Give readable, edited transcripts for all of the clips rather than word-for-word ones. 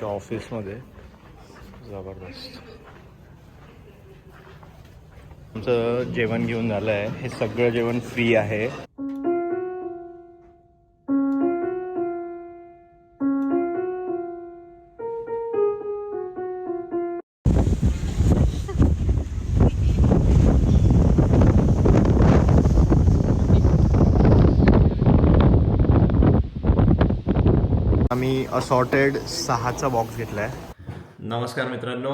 त्यांच्या ऑफिसमध्ये. जबरदस्त. आमचं जेवण घेऊन झालं आहे. हे सगळं जेवण फ्री आहे. आम्ही असॉर्टेड 6चा बॉक्स घेतला आहे. नमस्कार मित्रांनो,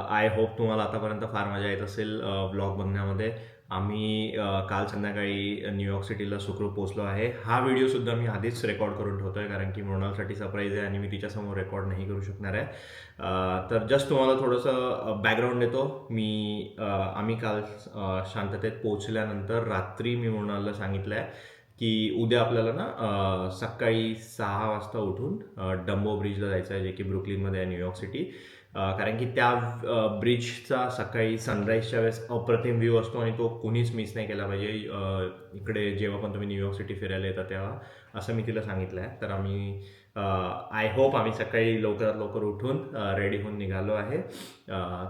आय होप तुम्हाला आतापर्यंत फार मजा येत असेल ब्लॉग बघण्यामध्ये. आम्ही काल संध्याकाळी न्यूयॉर्क सिटीला सुखरूप पोहोचलो आहे. हा व्हिडिओसुद्धा मी आधीच रेकॉर्ड करून ठेवतो आहे, कारण की मृणालसाठी सरप्राईज आहे आणि मी तिच्यासमोर रेकॉर्ड नाही करू शकणार आहे. तर जस्ट तुम्हाला थोडंसं बॅकग्राऊंड देतो. आम्ही काल शांततेत पोहोचल्यानंतर रात्री मी मृणालला सांगितलं आहे की उद्या आपल्याला ना सकाळी 6 वाजता उठून डम्बो ब्रिजला जायचं आहे, जे की ब्रुकलिनमध्ये आहे, न्यूयॉर्क सिटी. कारण की त्या ब्रिजचा सकाळी सनराईजच्या वेळेस अप्रतिम व्ह्यू असतो आणि तो कोणीच मिस नाही केला पाहिजे. इकडे जेव्हा पण तुम्ही न्यूयॉर्क सिटी फिरायला येता तेव्हा, असं मी तिला सांगितलं आहे. तर आय होप आम्ही सकाळी लवकरात लवकर उठून रेडी होऊन निघालो आहे.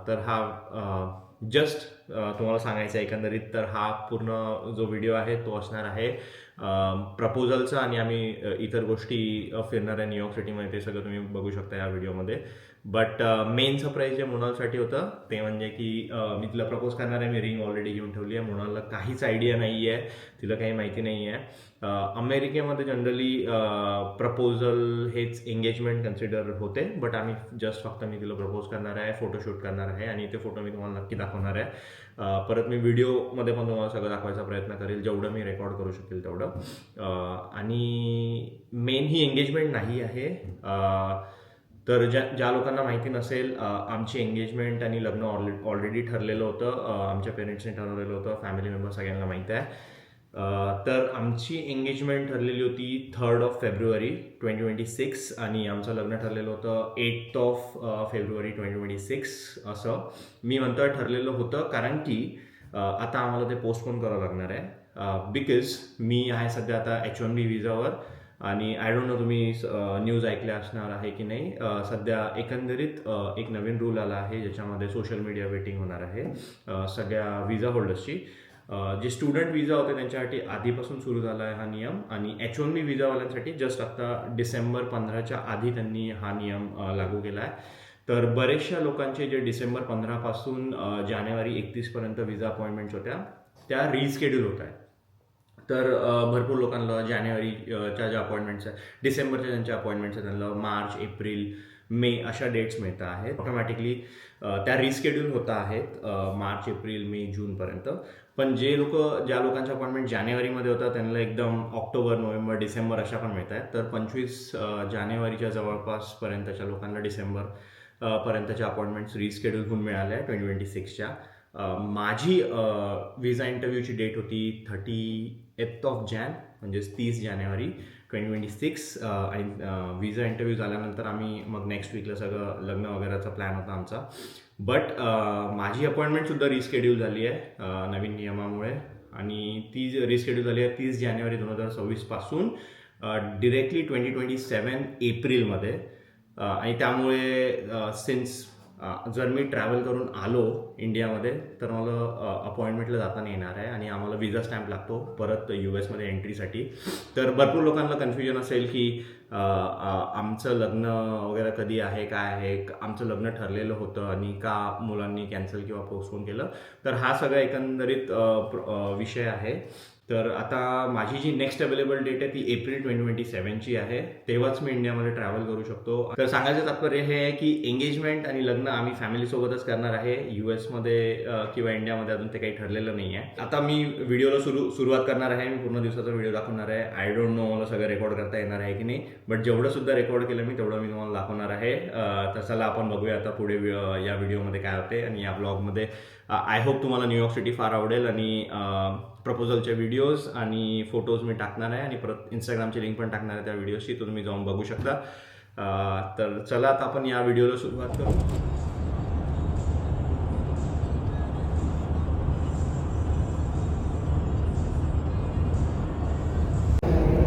तर हा जस्ट तुम्हाला सांगायचं आहे एकंदरीत. तर हा पूर्ण जो व्हिडिओ आहे तो असणार आहे प्रपोजलचा, आणि आम्ही इतर गोष्टी फिरणार आहे न्यूयॉर्क सिटीमध्ये, ते सगळं तुम्ही बघू शकता या व्हिडिओमध्ये. बट मेन सरप्राईज जे मृणालसाठी होतं ते म्हणजे की मी तिला प्रपोज करणार आहे. मी रिंग ऑलरेडी घेऊन ठेवली आहे. मृणालला काहीच आयडिया नाही आहे, तिला काही माहिती नाही आहे. अमेरिकेमध्ये जनरली प्रपोजल हेच एंगेजमेंट कन्सिडर होते, बट आम्ही फक्त मी तिला प्रपोज करणार आहे, फोटोशूट करणार आहे आणि ते फोटो मी तुम्हाला नक्की दाखवणार आहे. परत मी व्हिडिओमध्ये पण तुम्हाला सगळं दाखवायचा प्रयत्न करेल, जेवढं मी रेकॉर्ड करू शकेल तेवढं. आणि मेन ही एंगेजमेंट नाही आहे. तर ज्या लोकांना माहिती नसेल, आमची एंगेजमेंट आणि लग्न ऑलरेडी ठरलेलं होतं. आमच्या पेरेंट्सने ठरवलेलं होतं, फॅमिली मेंबर सगळ्यांना माहिती आहे. तर आमची एंगेजमेंट ठरलेली होती 3rd फेब्रुवारी 2026 आणि आमचं लग्न ठरलेलं होतं 8th फेब्रुवारी 2026. असं मी म्हणतोय ठरलेलं होतं, कारण की आता आम्हाला ते पोस्टपोन करावं लागणार आहे. बिकॉज मी आहे सध्या आता H1B विजावर, आणि आय डोंट नो तुम्ही न्यूज ऐकल्या असणार आहे की नाही. सध्या एकंदरीत एक नवीन रूल आला आहे, ज्याच्यामध्ये सोशल मीडिया वेटिंग होणार आहे सगळ्या विजा होल्डर्सची. जे स्टुडंट विजा होते त्यांच्यासाठी आधीपासून सुरू झाला आहे हा नियम, आणि H1B विजावाल्यांसाठी जस्ट आता डिसेंबर 15च्या आधी त्यांनी हा नियम लागू केला आहे. तर बरेचशा लोकांचे जे डिसेंबर 15पासून जानेवारी 31पर्यंत विजा अपॉइंटमेंट्स होत्या त्या रिस्केड्यूल होत आहेत. तर भरपूर लोकांना जानेवारीच्या ज्या अपॉइंटमेंट्स आहेत, डिसेंबरच्या ज्यांच्या अपॉइंटमेंट्स आहेत, त्यांना मार्च, एप्रिल, मे अशा डेट्स मिळत आहेत. ऑटोमॅटिकली त्या रिस्केड्यूल होत आहेत मार्च, एप्रिल, मे, जूनपर्यंत. पण ज्या लोकांच्या अपॉइंटमेंट जानेवारीमध्ये होतात त्यांना एकदम ऑक्टोबर, नोव्हेंबर, डिसेंबर अशा पण मिळत आहेत. तर 25 जानेवारीच्या जवळपासपर्यंतच्या लोकांना डिसेंबर पर्यंतच्या अपॉइंटमेंट्स रिस्केड्यूल होऊन मिळाल्या आहे 2026च्या. माझी विजा इंटरव्ह्यूची डेट होती 30th जानेवारी, म्हणजेच 30 जानेवारी 2026. आणि विजा इंटरव्ह्यू झाल्यानंतर आम्ही मग नेक्स्ट वीकला सगळं लग्न वगैरेचा प्लॅन होता आमचा. बट माझी अपॉइंटमेंटसुद्धा रिस्केड्यूल झाली आहे नवीन नियमामुळे, आणि ती रिस्केड्यूल झाली आहे 30 जानेवारी 2026 पासून डिरेक्टली 2027 एप्रिलमध्ये. आणि त्यामुळे सिन्स जर मी ट्रॅव्हल करून आलो इंडियामध्ये तर मला अपॉइंटमेंटला जाता येणार आहे, आणि आम्हाला विजा स्टॅम्प लागतो परत US मध्ये एंट्रीसाठी. तर भरपूर लोकांना कन्फ्युजन असेल की आमचं लग्न वगैरे कधी आहे, काय आहे. आमचं लग्न ठरलेलं होतं आणि का मुलांनी कॅन्सल किंवा पोस्टपोन केलं. तर हा सगळा एकंदरीत विषय आहे. तर आता माझी जी नेक्स्ट अवेलेबल डेट आहे ती एप्रिल 2027ची आहे. तेव्हाच मी इंडियामध्ये ट्रॅव्हल करू शकतो. तर सांगायचं तात्पर्य हे आहे की एंगेजमेंट आणि लग्न आम्ही फॅमिलीसोबतच करणार आहे. US मध्ये किंवा इंडियामध्ये अजून ते काही ठरलेलं नाही आहे. आता मी व्हिडिओला सुरुवात करणार आहे. मी पूर्ण दिवसाचा व्हिडिओ दाखवणार आहे. आय डोंट नो मला सगळं रेकॉर्ड करता येणार आहे की नाही, बट जेवढं सुद्धा रेकॉर्ड केलं मी तेवढं मी तुम्हाला दाखवणार आहे. तर चला आपण बघूया आता पुढे या व्हिडिओमध्ये काय होते. आणि या ब्लॉगमध्ये आय होप तुम्हाला न्यूयॉर्क सिटी फार आवडेल, आणि प्रपोजलचे व्हिडिओज आणि फोटोज मी टाकणार आहे, आणि परत इंस्टाग्रामची लिंक पण टाकणार आहे त्या व्हिडिओची, तो तुम्ही जाऊन बघू शकता. तर चला आता आपण या व्हिडिओला सुरुवात करू.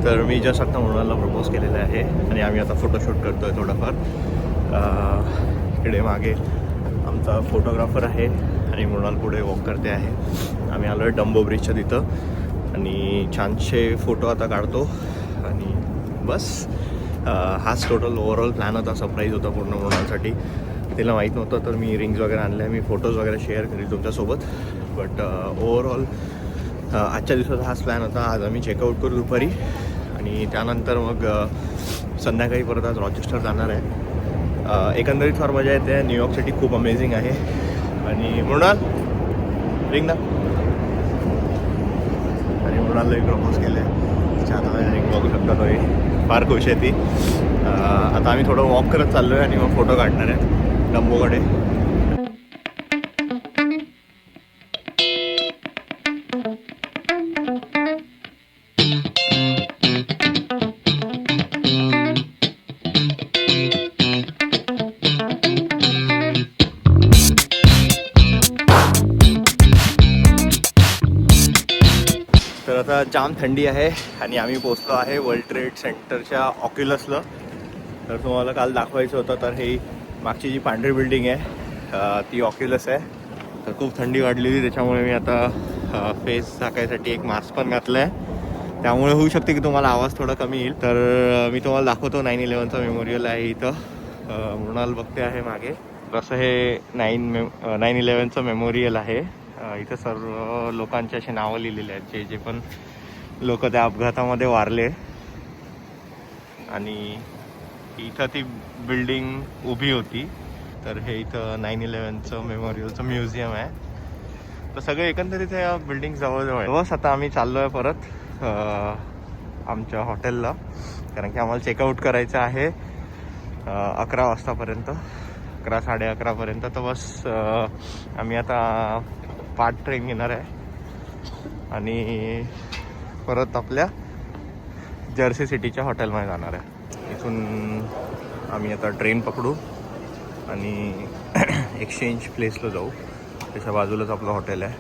तर मी जस्ट आता मृणालला प्रपोज केलेलं आहे आणि आम्ही आता फोटोशूट करतोय थोडंफार. इकडे मागे आमचा फोटोग्राफर आहे आणि मृणाल पुढे वॉक करते आहे. आम्ही आलो आहे डंबो ब्रिजच्या तिथं आणि छानसे फोटो आता काढतो आणि बस. हाच टोटल ओव्हरऑल प्लॅन होता. सरप्राईज होता पूर्ण मृणालसाठी. तिला माहीत नव्हतं तर मी रिंग्स वगैरे आणल्या. मी फोटोज वगैरे शेअर करेल तुमच्यासोबत. बट ओव्हरऑल आजच्या दिवसाचा हाच प्लॅन होता. आज आम्ही चेकआउट करू दुपारी आणि त्यानंतर मग संध्याकाळी परत आज रॉचेस्टर जाणार आहे. एकंदरीत फार मजा येते. न्यूयॉर्क सिटी खूप अमेझिंग आहे. आणि मृणाल रिंग ना. आणि मृणालला प्रपोज केलं आहे. छान रिंग बघू शकता. तो फार खुश आहे ती. आता आम्ही थोडं वॉक करत चाललो आहे आणि मग फोटो काढणार आहे डंबोकडे. तर आता जाम थंडी आहे आणि आम्ही पोचलो आहे वर्ल्ड ट्रेड सेंटरच्या ऑक्युलसला. तर तुम्हाला काल दाखवायचं होतं. तर ही मागची जी पांढरी बिल्डिंग आहे ती ऑक्युलस आहे. तर खूप थंडी वाढलेली त्याच्यामुळे मी आता फेस झाकायसाठी एक मास्क पण घातलं आहे. त्यामुळे होऊ शकते की तुम्हाला आवाज थोडा कमी येईल. तर मी तुम्हाला दाखवतो 9/11चा मेमोरियल आहे इथं. मृणाल बघते आहे मागे. कसं हे 9/11चं मेमोरियल आहे. इथं सर्व लोकांचे असे नावं लिहिलेले आहेत जे पण लोक त्या अपघातामध्ये वारले. आणि इथं ती बिल्डिंग उभी होती. तर हे इथं 9/11चं मेमोरियलचं म्युझियम आहे. तर सगळे एकंदरीत या बिल्डिंग जवळजवळ आहे. बस आता आम्ही चाललो आहे परत आमच्या हॉटेलला. कारण की आम्हाला चेकआउट करायचं आहे 11 वाजतापर्यंत, 11-11:30पर्यंत. तर बस आम्ही आता पार्ट ट्रेन घेणार आहे आणि परत आपल्या जर्सी सिटीच्या हॉटेलमध्ये जाणार आहे. इथून आम्ही आता ट्रेन पकडू आणि एक्सचेंज प्लेसला जाऊ. त्याच्या बाजूलाच आपलं हॉटेल आहे.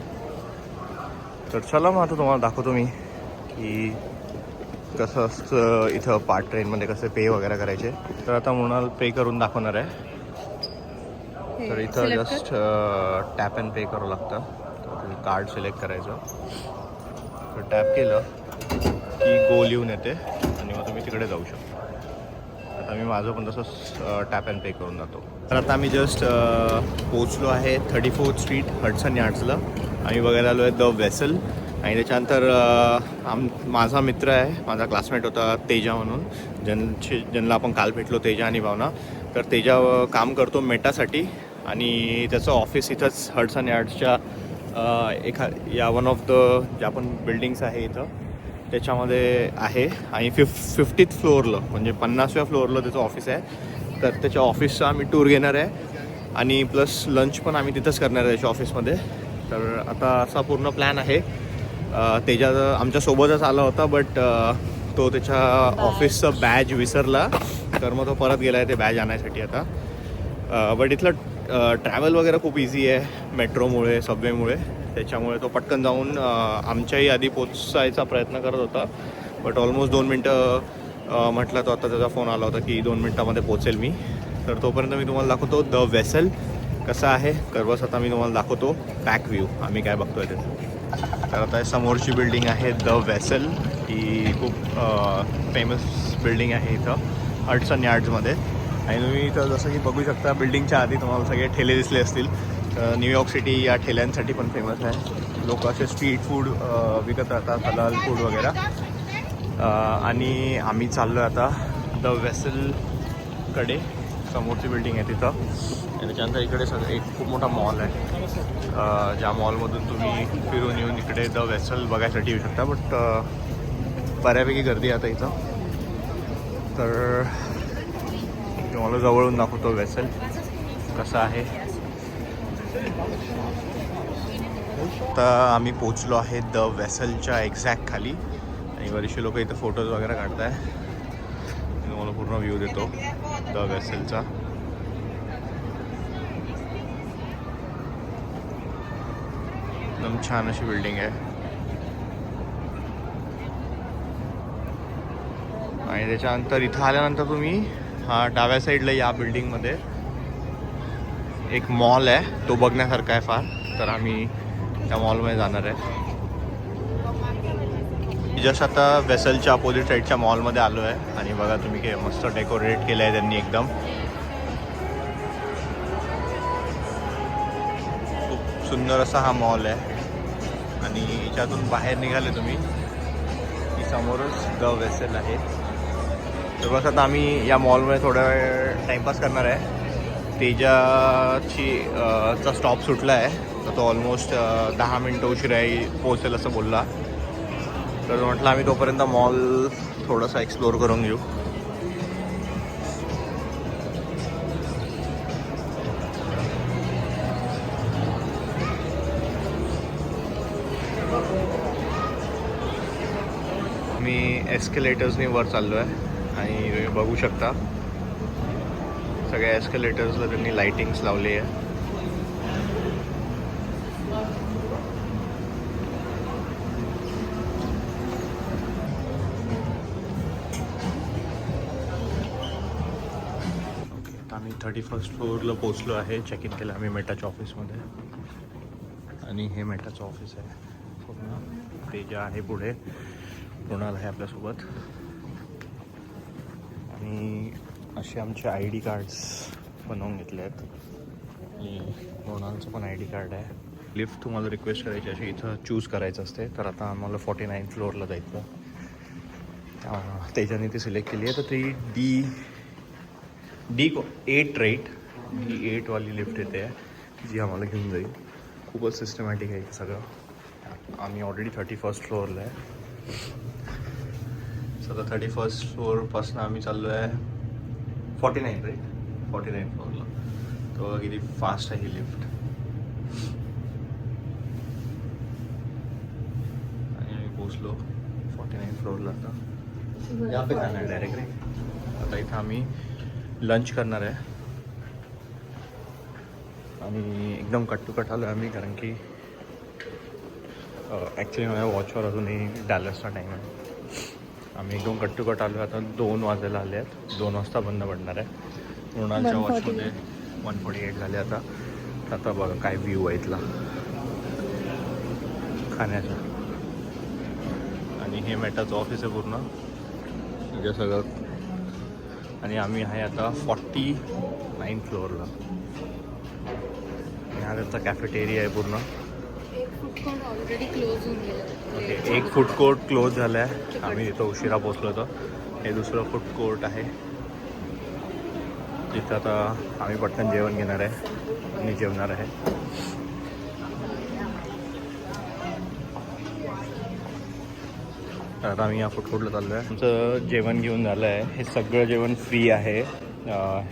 तर चला मग आता तुम्हाला दाखवतो मी की कसं असतं इथं पार्ट ट्रेनमध्ये कसे पे वगैरे करायचे. तर आता मृणाल पे करून दाखवणार आहे. तर इथं जस्ट टॅप अँड पे करावं लागतं. तर तुम्ही कार्ड सिलेक्ट करायचं. तर टॅप केलं की गो लिहून येते आणि मग तुम्ही तिकडे जाऊ शकता. आता मी माझं पण तसंच टॅप अँड पे करून जातो. तर आता आम्ही जस्ट पोचलो आहे 34th स्ट्रीट हडसन यार्ड्सला. आम्ही बघायला आलो आहे द वेसल. आणि त्याच्यानंतर माझा मित्र आहे, माझा क्लासमेट होता तेजा म्हणून, ज्यांना आपण काल भेटलो, तेजा आणि भावना. तर तेजा काम करतो मेटासाठी आणि त्याचं ऑफिस इथंच हडसन यार्ड्सच्या या वन ऑफ द ज्या पण बिल्डिंग्स आहे इथं त्याच्यामध्ये आहे. आणि 50th फ्लोअरला म्हणजे 50व्या फ्लोअरला त्याचं ऑफिस आहे. तर त्याच्या ऑफिसचा आम्ही टूर घेणार आहे आणि प्लस लंच पण आम्ही तिथंच करणार आहे त्याच्या ऑफिसमध्ये. तर आता असा पूर्ण प्लॅन आहे. तेजा आमच्यासोबतच आला होता बट तो त्याच्या ऑफिसचं बॅज विसरला. तर मग तो परत गेला आहे ते बॅज आणायसाठी आता. बट इथलं ट्रॅव्हल वगैरे खूप इझी आहे मेट्रोमुळे, सबवेमुळे. त्याच्यामुळे तो पटकन जाऊन आमच्याही आधी पोचायचा प्रयत्न करत होता. बट ऑलमोस्ट 2 मिनटं म्हटलं. तो आता त्याचा फोन आला होता की 2 मिनटामध्ये पोचेल मी. तर तोपर्यंत मी तुम्हाला दाखवतो द वेसल कसं आहे. बस आता मी तुम्हाला दाखवतो बॅक व्ह्यू आम्ही काय बघतो आहे त्याचं. तर आता समोरची बिल्डिंग आहे द वेसल. ही खूप फेमस बिल्डिंग आहे इथं हडसन यार्ड्समध्ये. आणि तुम्ही इथं जसं की बघू शकता बिल्डिंगच्या आधी तुम्हाला सगळे ठेले दिसले असतील. न्यूयॉर्क सिटी या ठेल्यांसाठी पण फेमस आहे. लोक असे स्ट्रीट फूड विकत राहतात, हलाल फूड वगैरे. आणि आम्ही चाललो आहे आता द वेसलकडे. समोरची बिल्डिंग आहे तिथं. आणि त्याच्यानंतर इकडे सगळं एक खूप मोठा मॉल आहे. ज्या मॉलमधून तुम्ही फिरून येऊन इकडे द वेसल बघायसाठी येऊ शकता. बट बऱ्यापैकी गर्दी आहे आता इथं. तर तुम्हाला जवळून दाखवतो वेसल कसं आहे. आता आम्ही पोचलो आहे द वेसलच्या एक्झॅक्ट खाली आणि बरेचसे लोक इथं फोटोज वगैरे काढत आहे. मी तुम्हाला पूर्ण व्ह्यू देतो द वेसलचा. एकदम छान अशी बिल्डिंग आहे. आणि त्याच्यानंतर इथं आल्यानंतर तुम्ही हा डाव्या साईडला या बिल्डिंगमध्ये एक मॉल आहे, तो बघण्यासारखा आहे फार. तर आम्ही त्या मॉलमध्ये जाणार आहे. जस्ट आता वेसलच्या अपोजिट साईडच्या मॉलमध्ये आलो आहे. आणि बघा तुम्ही काय मस्त डेकोरेट केलं आहे त्यांनी एकदम. खूप सुंदर असा हा मॉल आहे. आणि याच्यातून बाहेर निघाले तुम्ही की समोरच द वेसल आहे. तर बस आता आम्ही या मॉलमध्ये थोडा वेळ टाईमपास करणार आहे. तेजाची चा स्टॉप सुटला आहे, तर तो ऑलमोस्ट 10 मिनटं उशिरा पोहोचेल असं बोलला. तर म्हटलं आम्ही तोपर्यंत मॉल थोडासा एक्सप्लोअर करून घेऊ. मी एस्केलेटर्सनी वर चाललो आहे आणि तुम्ही बघू शकता सगळ्या एस्केलेटर्सला त्यांनी लाइटिंग्स लावली आहे. आम्ही 31st फ्लोअरला पोचलो आहे. चेक इन केलं आम्ही मेटाच्या ऑफिसमध्ये. आणि हे मेटाचं ऑफिस आहे पूर्ण. तेजा आहे पुढे, मृणाल आहे आपल्यासोबत. आणि असे आमचे ID कार्ड्स बनवून घेतले आहेत. आणि मृणालचं पण ID कार्ड आहे. लिफ्ट तुम्हाला रिक्वेस्ट करायची अशी इथं चूज करायचं असते. तर आता आम्हाला 49 फ्लोअरला जायचं. तेजाने ती सिलेक्ट केली आहे. तर ती D8 राईट, D8 वाली लिफ्ट येते आहे जी आम्हाला घेऊन जाईल. खूपच सिस्टमॅटिक आहे सगळं. आम्ही ऑलरेडी 31st फ्लोअरला आहे. सध्या 31st फ्लोअरपासून आम्ही चाललो आहे 49 राईट, 49 फ्लोअरला. तर किती फास्ट आहे ही लिफ्ट. आणि आम्ही पोचलो 49 फ्लोअरला. आता या पे जाणार आहे डायरेक्ट रे. आता इथं आम्ही लंच करणार आहे. आणि एकदम कट टू कट आलो आहे आम्ही, कारण की ॲक्च्युली माझ्या वॉचवर अजूनही डॅलसचा टाईम आहे. आम्ही एकदम कट टू कट आलो आहे. आता 2 वाजायला आले आहेत. 2 वाजता बंद पडणार आहे. मृणालच्या वॉचमध्ये 148 झाले आता. आता बघा काय व्ह्यू आहे इथला खाण्याचा. आणि हे मेटाचं ऑफिस आहे पूर्ण म्हणजे सगळं. आणि आम्ही आहे आता 49 फ्लोअरला. हा त्यांचा कॅफेटेरिया आहे पूर्ण. ओके, एक फूड कोर्ट क्लोज झालं आहे. आम्ही तिथं उशिरा पोचलो होतो. हे दुसरं फूड कोर्ट आहे जिथं आता आम्ही पटकन जेवण घेणार आहे आणि जेवणार आहे. आता आम्ही या फूड कोर्टला चाललो आहे. आमचं जेवण घेऊन झालं आहे. हे सगळं जेवण फ्री आहे.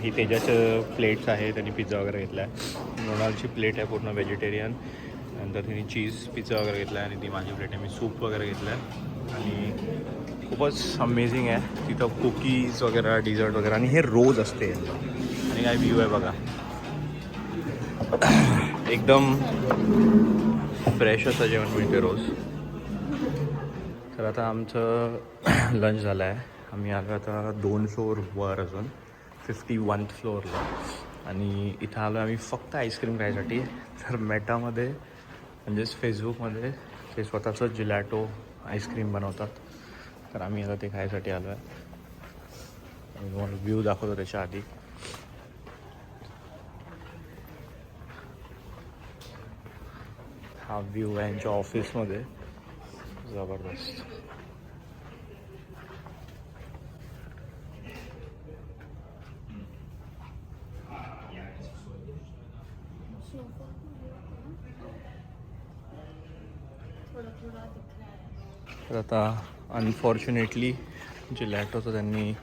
ही तेजाचं प्लेट्स आहे, त्यांनी पिझ्झा वगैरे घेतला आहे. मृणालची प्लेट आहे पूर्ण व्हेजिटेरियन. नंतर तिने चीज पिझ्झा वगैरे घेतला आहे. आणि ती माझी प्लेट आहे, मी सूप वगैरे घेतलं आहे. आणि खूपच अमेझिंग आहे तिथं. कुकीज वगैरे, डिझर्ट वगैरे. आणि हे रोज असते. आणि काय व्ह्यू आहे बघा, एकदम फ्रेश असं जेवण मिळते रोज. तर आता आमचं लंच झालं आहे. आम्ही आलो आता 2 फ्लोअर वर अजून 51 फ्लोअरला. आणि इथं आलो आम्ही फक्त आईस्क्रीम खायसाठी. तर मेटामध्ये म्हणजेच फेसबुकमध्ये ते स्वतःचं जिलॅटो आईस्क्रीम बनवतात. तर आम्ही आता ते खायसाठी आलो आहे. आणि तुम्हाला व्ह्यू दाखवतो त्याच्या आधी. हा व्ह्यू आहे यांच्या ऑफिसमध्ये. जबरदस्त. तर आता अनफॉर्च्युनेटली जिलॅटोचं त्यांनी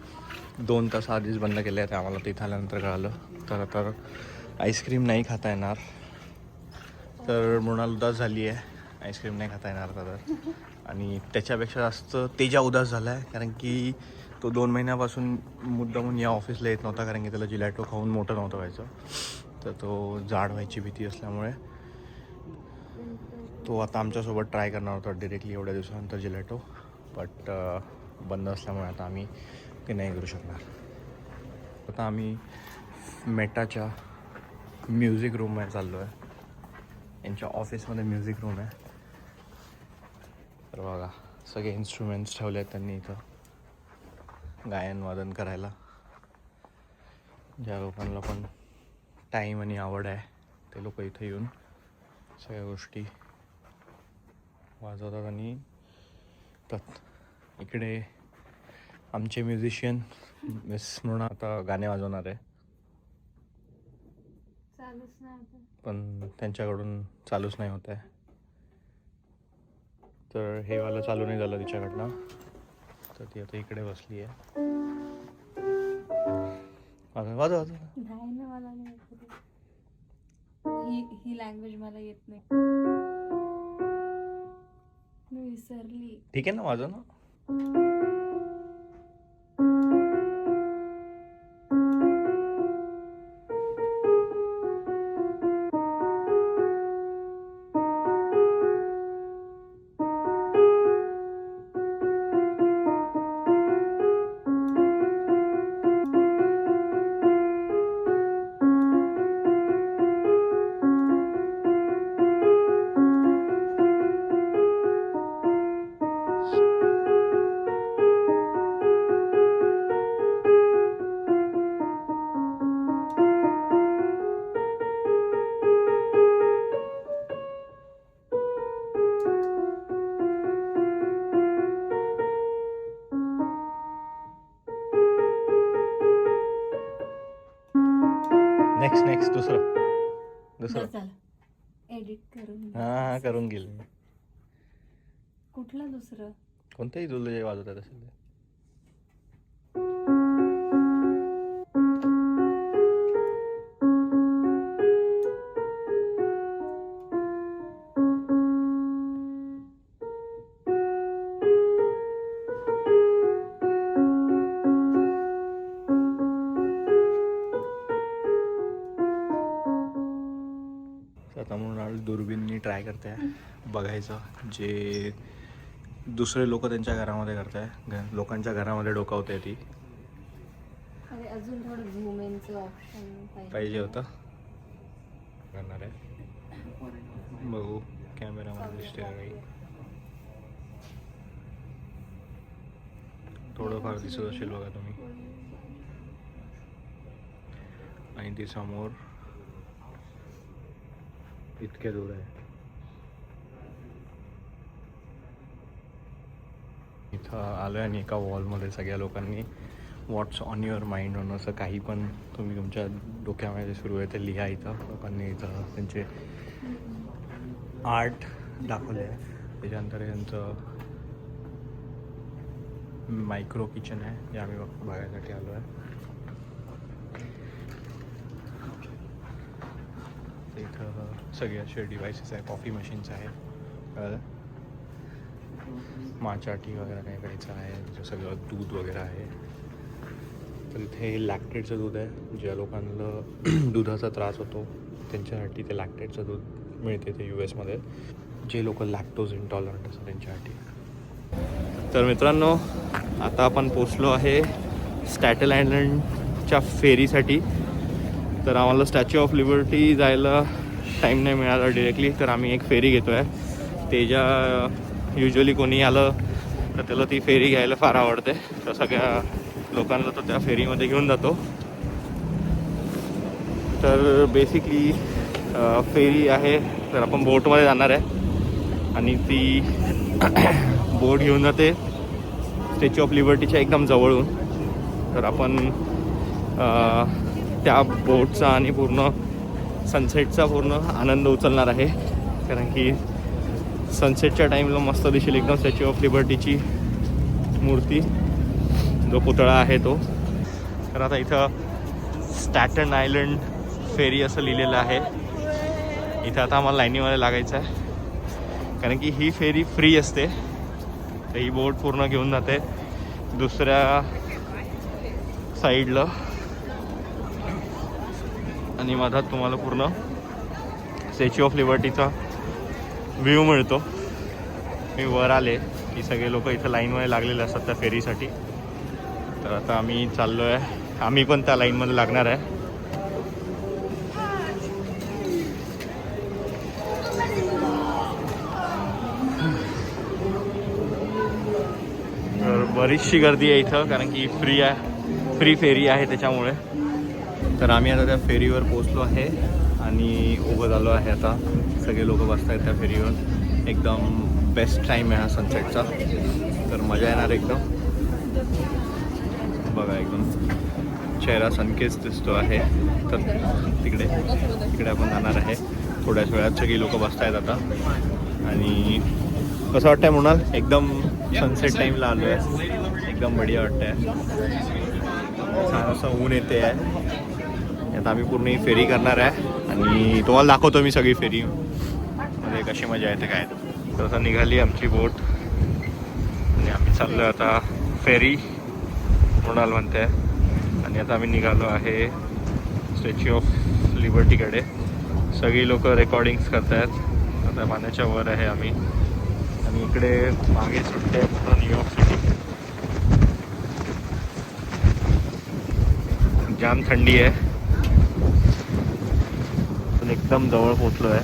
2 तास आधीच बंद केलं आहे. ते आम्हाला तिथं आल्यानंतर कळालं. तर आता आईस्क्रीम नाही खाता येणार. तर मृणाल उदास झाली आहे, आईस्क्रीम नाही खाता येणार तर. आणि त्याच्यापेक्षा जास्त तेजा उदास झाला आहे, कारण की तो 2 महिन्यापासून मुद्दामून या ऑफिसला येत नव्हता, कारण की त्याला जिलॅटो खाऊन मोठं नव्हतं व्हायचं. तर तो जाड व्हायची भीती असल्यामुळे तो आता आमच्यासोबत ट्राय करणार होता डिरेक्टली एवढ्या दिवसानंतर जिलॅटो. बट बंद असल्यामुळे आता आम्ही ते नाही करू शकणार. आता आम्ही मेटाच्या म्युझिक रूममध्ये चाललो आहे. यांच्या ऑफिसमध्ये म्युझिक रूम आहे. तर बघा सगळे इन्स्ट्रुमेंट्स ठेवले आहेत त्यांनी इथं गायन वादन करायला. ज्या लोकांना पण टाईम आणि आवड आहे ते लोक इथं येऊन सगळ्या गोष्टी वाजवतात आणि इकडे आमचे म्युझिशियन मिस म्हणून आता गाणे वाजवणार आहे. पण त्यांच्याकडून चालूच नाही होत आहे. तर हे वाला चालू नाही झालं तिच्याकडनं. तर ती आता इकडे बसली आहे. वाजव ही लँग्वेज मला येत नाही, मी विसरली. ठीक आहे ना, वाजव ना. नेक्स्ट दुसरं एडिट करून हां करून घेईल मी. कुठलं दुसरं? कोणतंही तुला जे वाजवतात असेल ते. आता म्हणून दुर्बीननी ट्राय करते बघायचं जे दुसरे लोक त्यांच्या घरामध्ये करताय. लोकांच्या घरामध्ये डोकावते ती. अरे अजून थोडं झूम इनचं ऑप्शन पाहिजे होतं. करणार आहे, बघू कॅमेरामध्ये दिसते काही. थोडंफार दिसत असेल बघा तुम्ही. आणि ती समोर इतक्या दूर आहे. इथं आलो आहे आणि एका वॉलमध्ये सगळ्या लोकांनी व्हॉट्स ऑन युअर माइंड म्हणून असं काही पण तुम्ही तुमच्या डोक्यामध्ये सुरू आहे ते लिहा. इथं लोकांनी इथं त्यांचे आर्ट दाखवले आहे. त्याच्यानंतर यांचं मायक्रो किचन आहे जे आम्ही बघायसाठी आलो आहे. इथं सगळे असे डिव्हायसेस आहे. कॉफी मशीन्स आहे, माचा टी वगैरे काही करायचं आहे. तिथं सगळं दूध वगैरे आहे. तर इथे लॅक्टेटचं दूध आहे. ज्या लोकांना दुधाचा त्रास होतो त्यांच्यासाठी ते लॅक्टेटचं दूध मिळते ते US मध्ये. जे लोक लॅक्टोज इंटॉलरंट असतात त्यांच्यासाठी. तर मित्रांनो आता आपण पोचलो आहे स्टॅटन आयलंडच्या फेरीसाठी. तर आम्हाला स्टॅच्यू ऑफ लिबर्टी जायला टाईम नाही मिळाला डिरेक्टली. तर आम्ही एक फेरी घेतो आहे. ते ज्या युजली कोणी आलं तर त्याला ती फेरी घ्यायला फार आवडते. तर सगळ्या लोकांना तो त्या फेरीमध्ये घेऊन जातो. तर बेसिकली फेरी आहे. तर आपण बोटमध्ये जाणार आहे आणि ती बोट घेऊन जाते स्टॅच्यू ऑफ लिबर्टीच्या एकदम जवळून. तर आपण त्या बोटचा आणि पूर्ण सनसेटचा पूर्ण आनंद उचलणार आहे. कारण की सनसेटच्या टाईमला मस्त दिसेल एकदम स्टॅच्यू ऑफ लिबर्टीची मूर्ती, जो पुतळा आहे तो. तर आता इथं स्टॅटन आयलंड फेरी असं लिहिलेलं आहे. इथं आता आम्हाला लाईनीमध्ये लागायचं आहे कारण की ही फेरी फ्री असते. तर ही बोट पूर्ण घेऊन जाते दुसऱ्या साईडला आणि मधात तुम्हाला पूर्ण स्टॅच्यू ऑफ लिबर्टीचा व्ह्यू मिळतो. मी वर आले की सगळे लोक इथं लाईनमध्ये लागलेले असतात त्या फेरीसाठी. तर आता आम्ही चाललो आहे आम्ही पण त्या लाईनमध्ये लागणार आहे. तर बरीचशी गर्दी आहे इथं, कारण की फ्री फेरी आहे त्याच्यामुळे. तर आम्ही आता त्या फेरीवर पोचलो आहे आणि उभं झालो आहे. आता सगळे लोक बसत आहेत त्या फेरीवर. एकदम बेस्ट टाईम आहे हा सनसेटचा, तर मजा येणार एकदम. बघा एकदम चेहरा सनकेच दिसतो आहे. तर तिकडे आपण जाणार आहे थोड्याच वेळात. सगळी लोक बसत आहेत आता. आणि कसं वाटतंय म्हणाल, एकदम सनसेट टाईमला आलो आहे. एकदम बढिया वाटतंय. छान असं ऊन येते आहे. आता आम्ही पूर्ण ही फेरी करणार आहे आणि तुम्हाला दाखवतो मी सगळी फेरी मध्ये कशी मजा येते काय. तर आता निघाली आमची बोट आणि आम्ही चाललो आता फेरी म्हणाल म्हणते. आणि आता आम्ही निघालो आहे स्टॅच्यू ऑफ लिबर्टीकडे. सगळी लोक रेकॉर्डिंग्स करत आहेत. आता पाण्याच्या वर आहे आम्ही आणि इकडे मागे सुटते पूर्ण न्यूयॉर्क सिटी. जाम थंडी आहे. एकदम जवळ पोचलो आहे.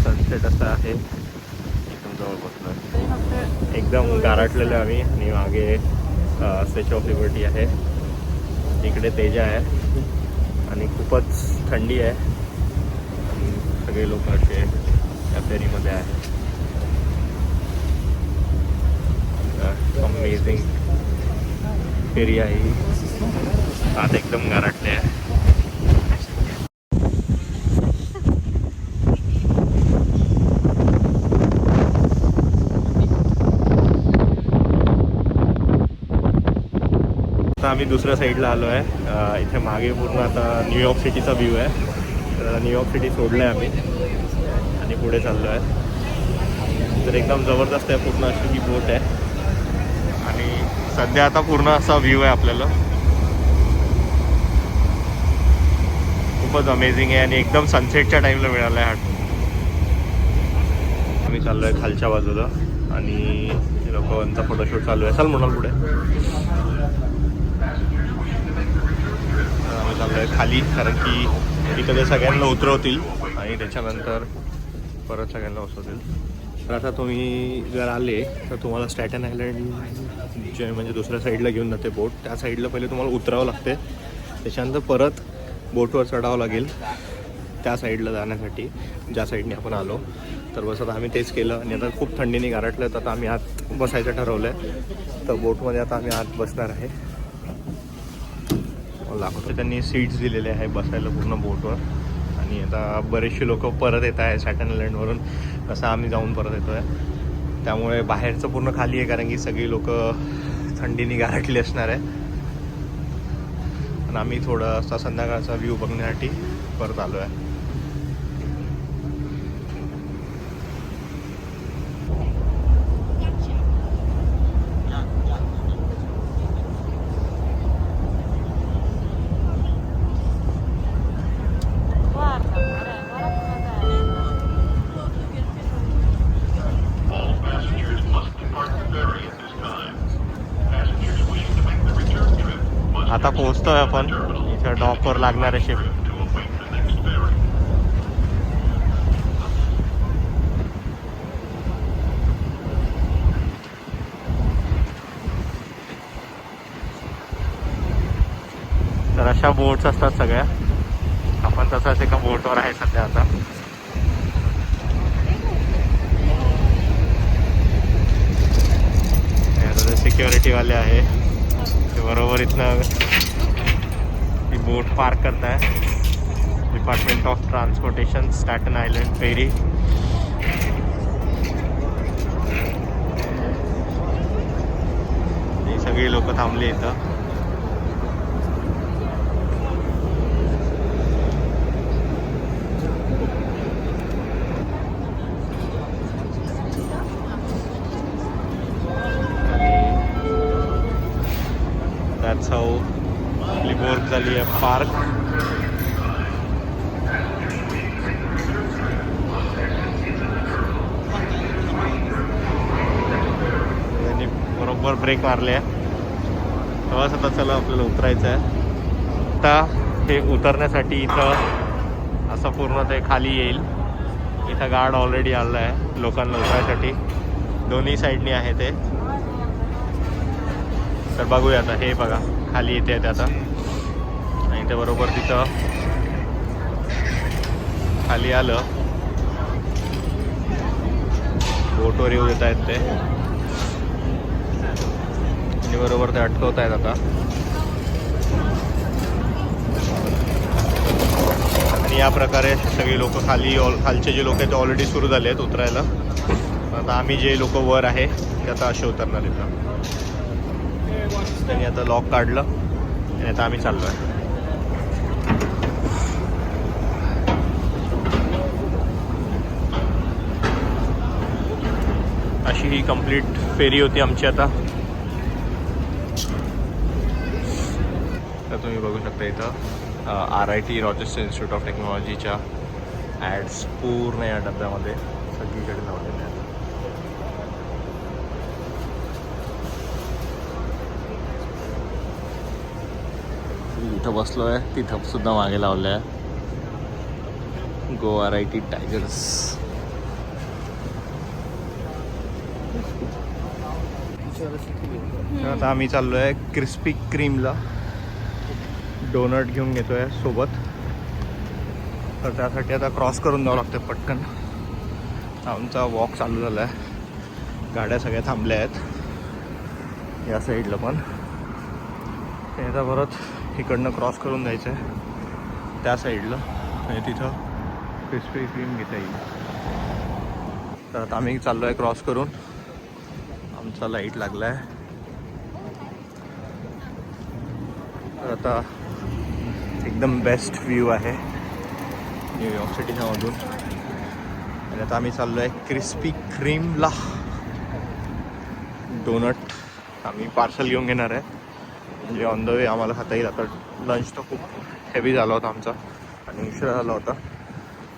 सनसेट असा आहे. एकदम जवळ पोचलो आहे. एकदम गारटलेलो आम्ही. आणि मागे स्टॅच्यू ऑफ लिबर्टी आहे. इकडे तेजा आहे आणि खूपच थंडी आहे. आणि सगळे लोक असे या फेरीमध्ये आहेत. अमेझिंग फेरी आहे. आता एकदम गारटले आहे. आता आम्ही दुसऱ्या साईडला आलो आहे. इथे मागे पूर्ण आता न्यूयॉर्क सिटीचा व्ह्यू आहे. तर न्यूयॉर्क सिटी सोडलं आहे आम्ही आणि पुढे चाललो आहे. तर एकदम जबरदस्त आहे. पूर्ण अशी ही बोट आहे आणि सध्या आता पूर्ण असा व्ह्यू आहे आपल्याला. खूपच अमेझिंग आहे आणि एकदम सनसेटच्या टाईमला मिळाला आहे हा. आम्ही चाललो आहे खालच्या बाजूला आणि लोकांचा फोटोशूट चालू आहे. चल म्हणाल पुढे. आम्ही चाललो आहे खाली, कारण की इथं ते सगळ्यांना उतरवतील आणि त्याच्यानंतर परत सगळ्यांना उतरवतील. तर आता तुम्ही जर आले तर तुम्हाला स्टॅटन आयलंड जे म्हणजे दुसऱ्या साईडला घेऊन जाते बोट. त्या साईडला पहिले तुम्हाला उतरावं लागते. त्याच्यानंतर परत बोटवर चढावं लागेल त्या साईडला जाण्यासाठी ज्या साईडने आपण आलो. तर बस आता आम्ही तेच केलं. आणि आता खूप थंडीने गारटलं तर आता आम्ही आत बसायचं ठरवलं आहे. तर बोटमध्ये आता आम्ही आत बसणार आहे. दाखवतो त्यांनी सीट्स दिलेले आहे बसायला पूर्ण बोटवर. आणि आता बरेचसे लोक परत येत आहे स्टॅटन आयलंडवरून. तसं आम्ही जाऊन परत येतो आहे. त्यामुळे बाहेरचं पूर्ण खाली आहे, कारण की सगळी लोक थंडीने गारटली असणार आहे. आणि आम्ही थोडासा संध्याकाळचा व्ह्यू बघण्यासाठी परत आलो आहे. आता पोहोचतोय आपण इथं डॉकवर लागणारे शिफ्ट. तर अशा बोट्स असतात सगळ्या. आपण तसाच एका बोटवर आहे सध्या आता. सिक्युरिटीवाले आहे ते बरोबर इथनं ती बोट पार्क करताय. डिपार्टमेंट ऑफ ट्रान्सपोर्टेशन स्टॅटन आयलंड फेरी. ही सगळी लोक थांबली इथं. That's how आपली बोट झाली आहे पार्क. यांनी बरोबर ब्रेक मारले. बस आता चला आपल्याला उतरायचं आहे. आता हे उतरण्यासाठी इथं असं पूर्ण ते खाली येईल. इथं गार्ड ऑलरेडी आलं आहे लोकांना उतरायसाठी. दोन्ही साईडनी आहे ते. तर बघूया आता. हे बघा खाली येते ते आता. आणि ते बरोबर तिथं खाली आलं. बोटवर येऊ देत आहेत ते. आणि बरोबर ते अटकवत आहेत आता. आणि या प्रकारे सगळी लोक खालचे जे लोक आहेत ते ऑलरेडी सुरू झाले आहेत उतरायला. आता आम्ही जे लोक वर आहे ते आता असे उतरणार इथं. त्यांनी आता लॉक काढलं आणि आता आम्ही चाललो आहे. अशी ही कंप्लीट फेरी होती आमची आता. तर तुम्ही बघू शकता इथं RIT रॉचेस्टर इन्स्टिट्यूट ऑफ टेक्नॉलॉजीच्या ॲड्स पूर्ण या डब्यामध्ये सगळीकडे लावलेल्या आहेत. इथं बसलो आहे तिथं सुद्धा मागे लावलं आहे गो RIT टायगर्स. आता आम्ही चाललो आहे क्रिस्पी क्रीमला. डोनट घेऊन घेतो आहे सोबत. तर त्यासाठी आता क्रॉस करून द्यावं लागतं पटकन. आमचा वॉक चालू झाला आहे. गाड्या सगळ्या थांबल्या आहेत या साईडला पण. ते आता परत इकडनं क्रॉस करून जायचं आहे त्या साईडला आणि तिथं क्रिस्पी क्रीम घेता येईल. तर आता आम्ही चाललो आहे क्रॉस करून. आमचा लाईट लागला आहे. तर आता एकदम बेस्ट व्ह्यू आहे न्यूयॉर्क सिटीच्या मधून. आणि आता आम्ही चाललो आहे क्रिस्पी क्रीमला. डोनट आम्ही पार्सल घेऊन घेणार आहे म्हणजे ऑन द वे आम्हाला खाता येईल. आता लंच तर खूप हेवी झाला होता आमचा आणि उशिरा झाला होता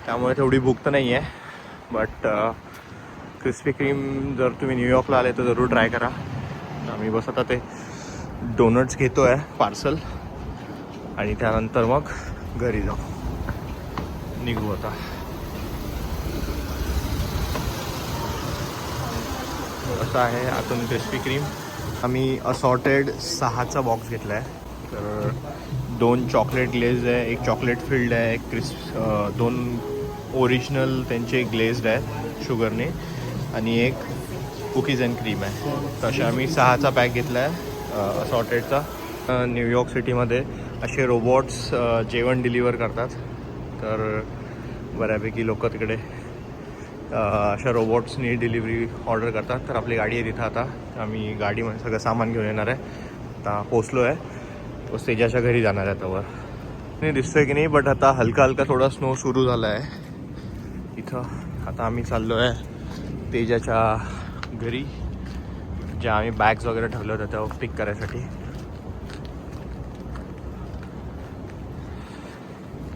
त्यामुळे तेवढी भूक तर नाही आहे. बट क्रिस्पी क्रीम जर तुम्ही न्यूयॉर्कला आले तर जरूर ट्राय करा. आम्ही बस आता ते डोनट्स घेतो आहे पार्सल आणि त्यानंतर मग घरी जाऊ निघू. आता असं आहे आतून क्रिस्पी क्रीम. आम्ही असॉर्टेड 6चा बॉक्स घेतला आहे. तर 2 चॉकलेट ग्लेज आहे, 1 चॉकलेट फिल्ड आहे, एक 2 ओरिजिनल त्यांचे ग्लेज्ड आहेत शुगरने आणि 1 कुकीज अँड क्रीम आहे. तर अशा आम्ही 6चा पॅक घेतला आहे असॉर्टेडचा. न्यूयॉर्क सिटीमध्ये असे रोबोट्स जेवण डिलिव्हर करतात. तर बऱ्यापैकी लोक तिकडे अशा रोबोट्सनी डिलिव्हरी ऑर्डर करतात. तर आपली गाडी आहे तिथं. आता आम्ही गाडीमध्ये सगळं सामान घेऊन येणार आहे. आता पोचलो आहे. तो तेजाच्या घरी जाणार आहे. त्यावर नाही दिसतोय की नाही बट आता हलका हलका थोडा स्नो सुरू झाला आहे इथं. आता आम्ही चाललो आहे तेजाच्या घरी ज्या आम्ही बॅग्स वगैरे ठेवले होत्या त्या पिक करायसाठी.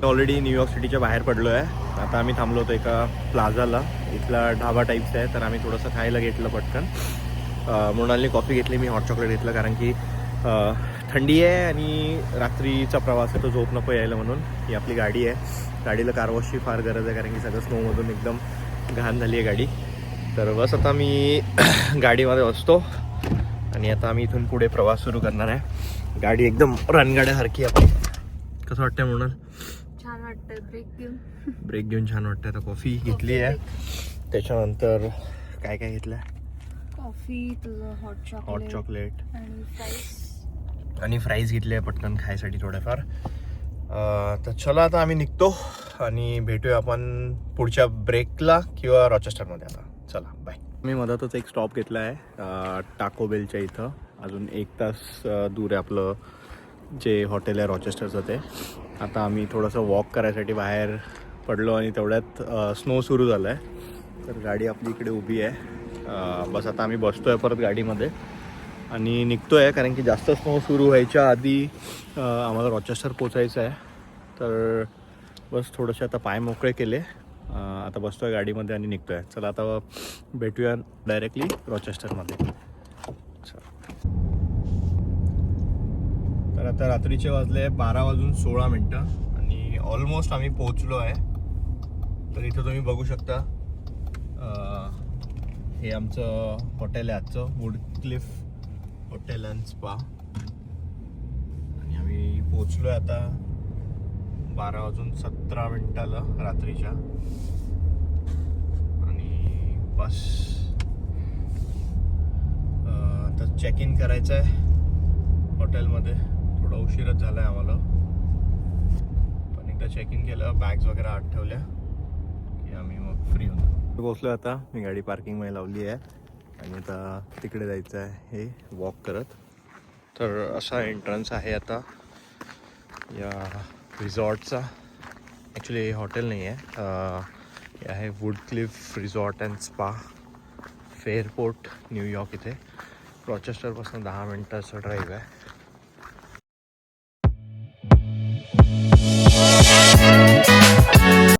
ऑलरेडी न्यूयॉर्क सिटीच्या बाहेर पडलो आहे. आता आम्ही थांबलो होतो एका प्लाझाला. इथला ढाबा टाईप्स आहे. तर आम्ही थोडंसं खायला घेतलं पटकन. मृणालने कॉफी घेतली, मी हॉट चॉकलेट घेतलं कारण की थंडी आहे आणि रात्रीचा प्रवास आहे तो झोप नको यायला म्हणून. ही आपली गाडी आहे. गाडीला कारवॉशची फार गरज आहे कारण की सगळं स्नोमधून एकदम घाण झाली आहे गाडी. तर बस आता मी गाडीमध्ये बसतो आणि आता आम्ही इथून पुढे प्रवास सुरू करणार आहे. गाडी एकदम रणगाड्यासारखी आहे आपली. कसं वाटतंय म्हणून? छान वाटतं. ब्रेक घेऊन छान वाटतं. आता कॉफी घेतली आहे. त्याच्यानंतर काय काय घेतलं? कॉफी, तुझं हॉट चॉकलेट आणि फ्राईज घेतले आहे पटकन खायसाठी थोड्याफार. तर चला आता आम्ही निघतो आणि भेटूया आपण पुढच्या ब्रेकला किंवा रॉचेस्टरमध्ये. आता चला बाय. मी मधातच एक स्टॉप घेतला आहे टाको बेलच्या इथं. अजून 1 तास दूर आहे आपलं जे हॉटेल आहे रॉचेस्टरचं ते. आता आम्ही थोडंसं वॉक करायसाठी बाहेर पडलो आणि तेवढ्यात स्नो सुरू झाला आहे. तर गाडी आपली इकडे उभी आहे. बस आता आम्ही बसतो आहे परत गाडीमध्ये आणि निघतो आहे कारण की जास्त स्नो सुरू व्हायच्या आधी आम्हाला रॉचेस्टर पोचायचं आहे. तर बस थोडेसे आता पाय मोकळे केले. आता बसतो आहे गाडीमध्ये आणि निघतो आहे. चला आता भेटूया डायरेक्टली रॉचेस्टरमध्ये. तर आता रात्रीचे वाजले 12:16 आणि ऑलमोस्ट आम्ही पोहोचलो आहे. तर इथं तुम्ही बघू शकता हे आमचं हॉटेल आहे आजचं, वुडक्लिफ हॉटेल अँड स्पा. आणि आम्ही पोहोचलो आहे आता 12:17 रात्रीच्या. आणि बस आता चेक इन करायचं आहे हॉटेलमध्ये. थोडा उशीरच झाला आहे आम्हाला, पण एकदा चेक इन केलं, बॅग्स वगैरे आत ठेवल्या की आम्ही मग फ्री होतो. पोहोचलो आता. मी गाडी पार्किंगमध्ये लावली आहे आणि आता तिकडे जायचं आहे हे वॉक करत. तर असा एंट्रन्स आहे आता या रिसॉर्टचा. ॲक्च्युली हे हॉटेल नाही आहे, हे आहे वुडक्लिफ रिसॉर्ट अँड स्पा, फेअरपोर्ट न्यूयॉर्क. इथे रॉचेस्टरपासून 10 मिनिटाचा ड्राईव्ह आहे.